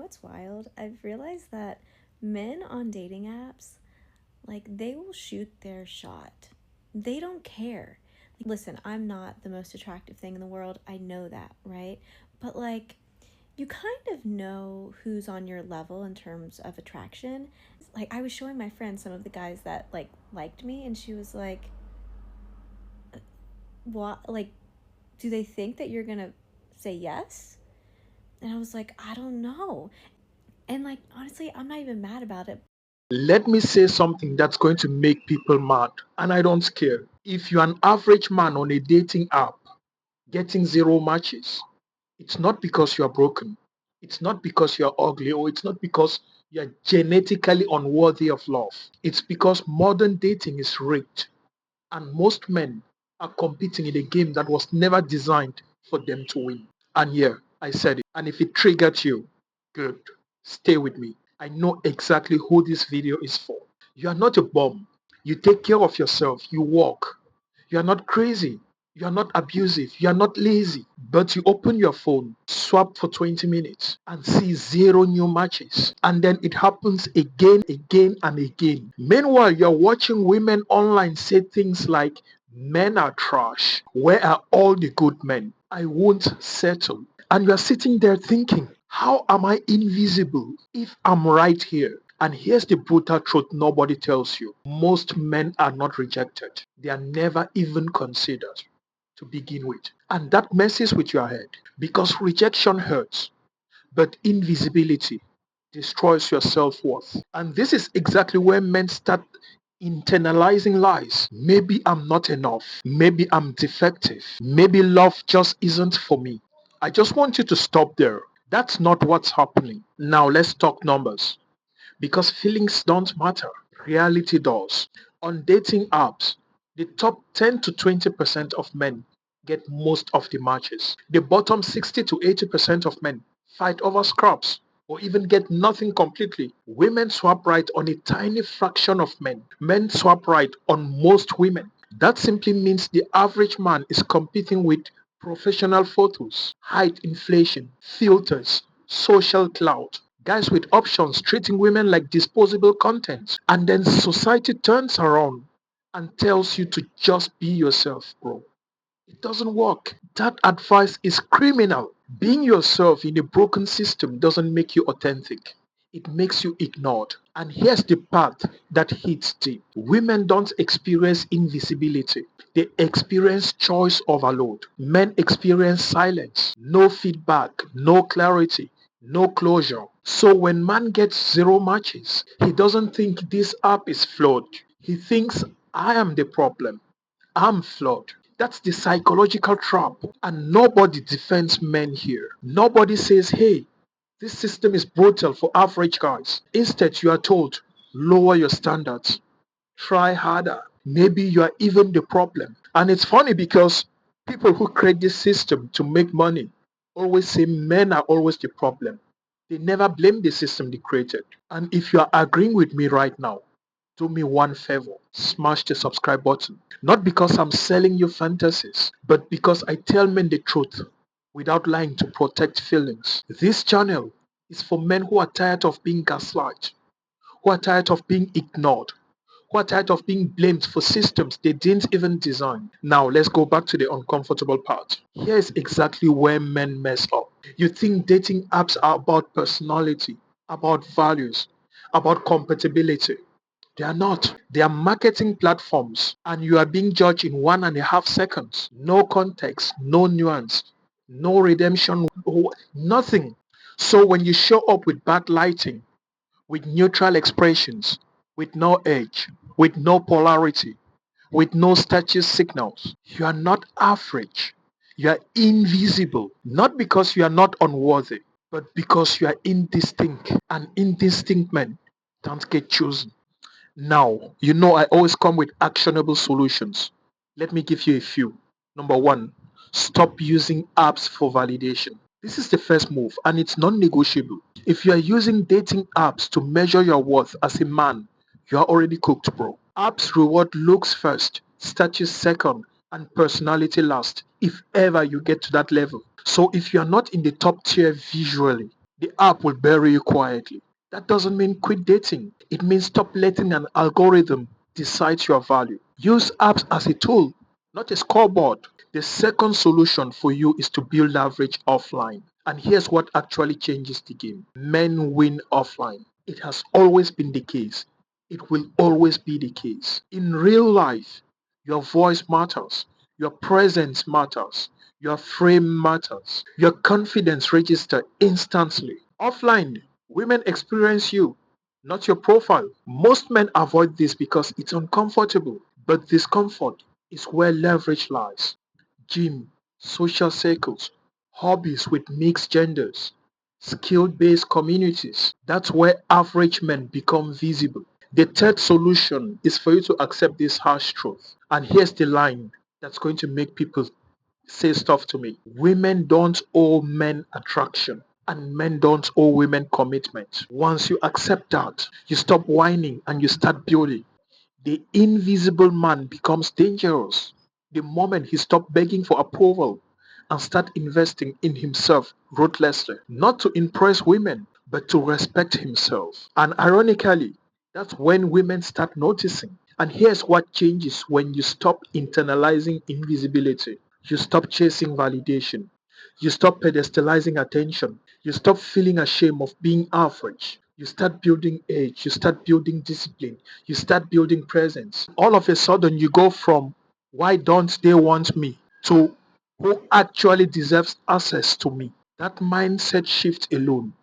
what's wild? I've realized that men on dating apps, like, they will shoot their shot. They don't care. Like, listen, I'm not the most attractive thing in the world. I know that, right? But, like, you kind of know who's on your level in terms of attraction. Like, I was showing my friend some of the guys that, like, liked me, and she was like, what? Like, do they think that you're gonna say yes? And I was like, I don't know. And, like, honestly, I'm not even mad about it. Let me say something that's going to make people mad, and I don't care. If you're an average man on a dating app getting zero matches, it's not because you're broken, it's not because you're ugly, or it's not because you're genetically unworthy of love. It's because modern dating is rigged, and most men are competing in a game that was never designed for them to win. And yeah, I said it. And if it triggered you, good. Stay with me. I know exactly who this video is for. You are not a bum. You take care of yourself. You walk. You are not crazy. You are not abusive. You are not lazy. But you open your phone, swap for 20 minutes, and see zero new matches. And then it happens again, and again. Meanwhile, you're watching women online say things like, men are trash. Where are all the good men? I won't settle. And you're sitting there thinking, how am I invisible if I'm right here? And here's the brutal truth nobody tells you. Most men are not rejected. They are never even considered to begin with. And that messes with your head because rejection hurts, but invisibility destroys your self worth. And this is exactly where men start internalizing lies. Maybe I'm not enough. Maybe I'm defective. Maybe love just isn't for me. I just want you to stop there. That's not what's happening. Now let's talk numbers. Because feelings don't matter, reality does. On dating apps, the top 10 to 20% of men get most of the matches. The bottom 60 to 80% of men fight over scraps or even get nothing completely. Women swap right on a tiny fraction of men. Men swap right on most women. That simply means the average man is competing with professional photos, height inflation, filters, social clout, guys with options treating women like disposable content. And then society turns around and tells you to just be yourself, bro. It doesn't work. That advice is criminal. Being yourself in a broken system doesn't make you authentic. It makes you ignored. And here's the part that hits deep. Women don't experience invisibility. They experience choice overload. Men experience silence, no feedback, no clarity, no closure. So when man gets zero matches, he doesn't think this app is flawed. He thinks I am the problem. I'm flawed. That's the psychological trap. And nobody defends men here. Nobody says, hey, this system is brutal for average guys. Instead, you are told, lower your standards, try harder. Maybe you are even the problem. And it's funny because people who create this system to make money always say men are always the problem. They never blame the system they created. And if you are agreeing with me right now, do me one favor, smash the subscribe button. Not because I'm selling you fantasies, but because I tell men the truth without lying to protect feelings. This channel is for men who are tired of being gaslight, who are tired of being ignored, who are tired of being blamed for systems they didn't even design. Now, let's go back to the uncomfortable part. Here is exactly where men mess up. You think dating apps are about personality, about values, about compatibility. They are not. They are marketing platforms, and you are being judged in 1.5 seconds. No context, no nuance, no redemption, nothing. So when you show up with bad lighting, with neutral expressions, with no edge, with no polarity, with no status signals, you are not average. You are invisible. Not because you are not unworthy, but because you are indistinct. And indistinct men don't get chosen. Now, you know I always come with actionable solutions. Let me give you a few. Number one, stop using apps for validation. This is the first move and it's non negotiable. If you are using dating apps to measure your worth as a man, you are already cooked, bro. Apps reward looks first, status second, and personality last, if ever you get to that level. So if you are not in the top tier visually, the app will bury you quietly. That doesn't mean quit dating. It means stop letting an algorithm decide your value. Use apps as a tool, not a scoreboard. The second solution for you is to build leverage offline. And here's what actually changes the game. Men win offline. It has always been the case. It will always be the case. In real life, your voice matters. Your presence matters. Your frame matters. Your confidence registers instantly. Offline, women experience you, not your profile. Most men avoid this because it's uncomfortable, but discomfort is where leverage lies. Gym, social circles, hobbies with mixed genders, skill-based communities. That's where average men become visible. The third solution is for you to accept this harsh truth. And here's the line that's going to make people say stuff to me. Women don't owe men attraction, and men don't owe women commitment. Once you accept that, you stop whining and you start building. The invisible man becomes dangerous the moment he stops begging for approval and start investing in himself ruthlessly, not to impress women, but to respect himself. And ironically, that's when women start noticing. And here's what changes when you stop internalizing invisibility. You stop chasing validation. You stop pedestalizing attention. You stop feeling ashamed of being average. You start building age. You start building discipline. You start building presence. All of a sudden, you go from why don't they want me to who actually deserves access to me. That mindset shift alone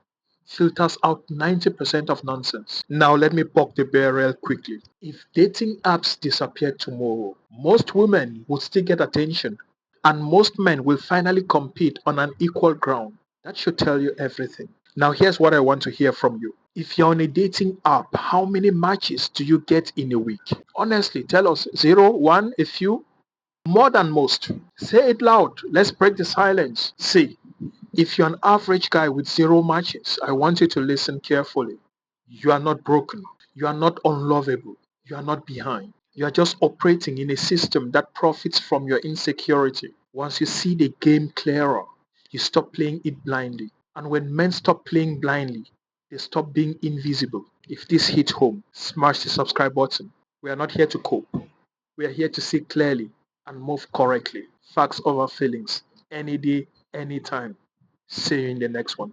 filters out 90% of nonsense. Now, let me poke the barrel quickly. If dating apps disappeared tomorrow, most women would still get attention, and most men will finally compete on an equal ground. That should tell you everything. Now, here's what I want to hear from you. If you're on a dating app, how many matches do you get in a week? Honestly, tell us zero, one, a few, more than most. Say it loud. Let's break the silence. See, if you're an average guy with zero matches, I want you to listen carefully. You are not broken. You are not unlovable. You are not behind. You are just operating in a system that profits from your insecurity. Once you see the game clearer, you stop playing it blindly. And when men stop playing blindly, they stop being invisible. If this hit home, smash the subscribe button. We are not here to cope. We are here to see clearly and move correctly. Facts over feelings. Any day, anytime. See you in the next one.